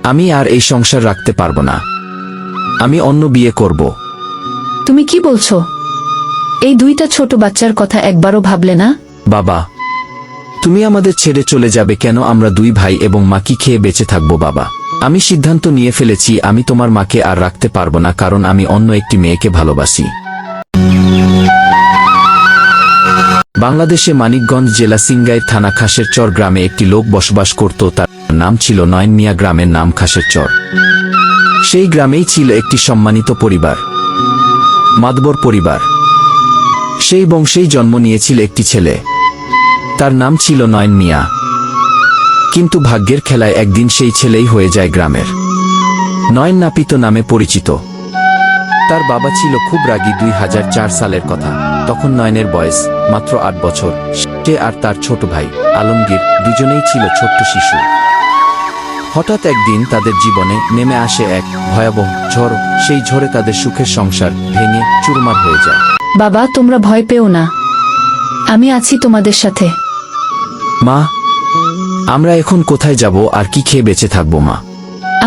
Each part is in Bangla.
আমি আর এই সংসার রাখতে পারবো না। আমি অন্য বিয়ে করব। তুমি কি বলছো? এই দুইটা ছোট বাচ্চার কথা একবারও ভাবলে না? বাবা, তুমি আমাদের ছেড়ে চলে যাবে কেন? আমরা দুই ভাই এবং মা কি খেয়ে বেঁচে থাকবো বাবা? আমি সিদ্ধান্ত নিয়ে ফেলেছি, আমি তোমার মাকে আর রাখতে পারবো না, কারণ আমি অন্য একটি মেয়েকে ভালোবাসি। বাংলাদেশে মানিকগঞ্জ জেলা সিংগাইর থানা খাসেরচর গ্রামে একটি লোক বসবাস করত। তার নাম ছিল নয়ন মিয়া। গ্রামের নাম খাসেরচর। সেই গ্রামেই ছিল একটি সম্মানিত পরিবার, মাতবর পরিবার। সেই বংশেই জন্ম নিয়েছিল একটি ছেলে। তার নাম ছিল নয়ন মিয়া। কিন্তু ভাগ্যের খেলায় একদিন সেই ছেলেই হয়ে যায় গ্রামের নয়ন নাপিত নামে পরিচিত। তার বাবা ছিল খুব রাগী। 2004 সালের কথা। তখন নয়নের বয়স মাত্র 8 বছর। সে আর তার ছোট ভাই আলমগীর দুজনেই ছিল ছোট্ট শিশু। হঠাৎ একদিন তাদের জীবনে নেমে আসে এক ভয়াবহ ঝড়। সেই ঝড়ে তাদের সুখের সংসার ভেঙে চুরমার হয়ে যায়। বাবা, তোমরা ভয় পেও না, আমি আছি তোমাদের সাথে। মা, আমরা এখন কোথায় যাব আর কি খেয়ে বেঁচে থাকবো মা?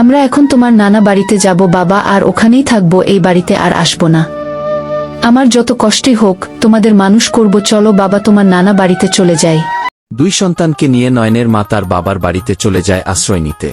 আমরা এখন তোমার নানা বাড়িতে যাব বাবা, আর ওখানেই থাকবো, এই বাড়িতে আর আসবো না। আমার যত কষ্টই হোক তোমাদের মানুষ করব। চলো বাবা, তোমার নানা বাড়িতে চলে যাই। দুই সন্তানকে নিয়ে নয়নের মা তার বাবার বাড়িতে চলে যায় আশ্রয় নিতে।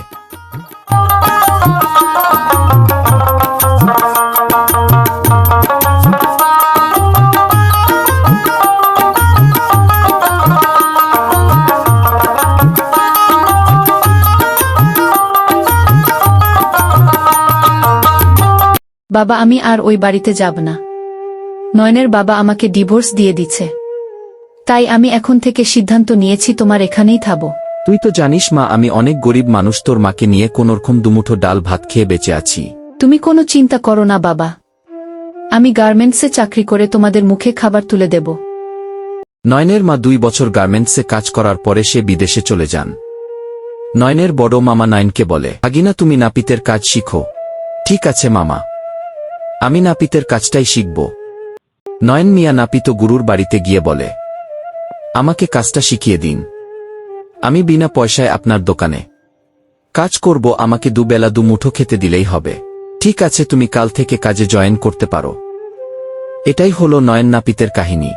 বাবা, আমি আর ওই বাড়িতে যাব না। নয়নের বাবা আমাকে ডিভোর্স দিয়ে দিচ্ছে, তাই আমি এখন থেকে সিদ্ধান্ত নিয়েছি তোমার এখানেই থাকবো। তুই তো জানিস মা, আমি অনেক গরিব মানুষ। তোর মাকে নিয়ে কোনোরকম দুমুঠো ডাল ভাত খেয়ে বেঁচে আছি। তুমি কোনো চিন্তা করো না বাবা, আমি গার্মেন্টসে চাকরি করে তোমাদের মুখে খাবার তুলে দেব। নয়নের মা 2 বছর গার্মেন্টসে কাজ করার পরে সে বিদেশে চলে যান। নয়নের বড় মামা নয়নকে বলে, আগিনা তুমি নাপিতের কাজ শিখো। ঠিক আছে মামা, আমি নাপিতের কাজটাই শিখব। নয়ন মিয়া নাপিত গুরুর বাড়িতে গিয়ে বলে, আমাকে কাজটা শিখিয়ে দিন। আমি বিনা পয়সায় আপনার দোকানে কাজ করব। আমাকে দুবেলা দুমুঠো খেতে দিলেই হবে। ঠিক আছে, তুমি কাল থেকে কাজে জয়েন করতে পারো। এটাই হলো নয়ন নাপিতের কাহিনী।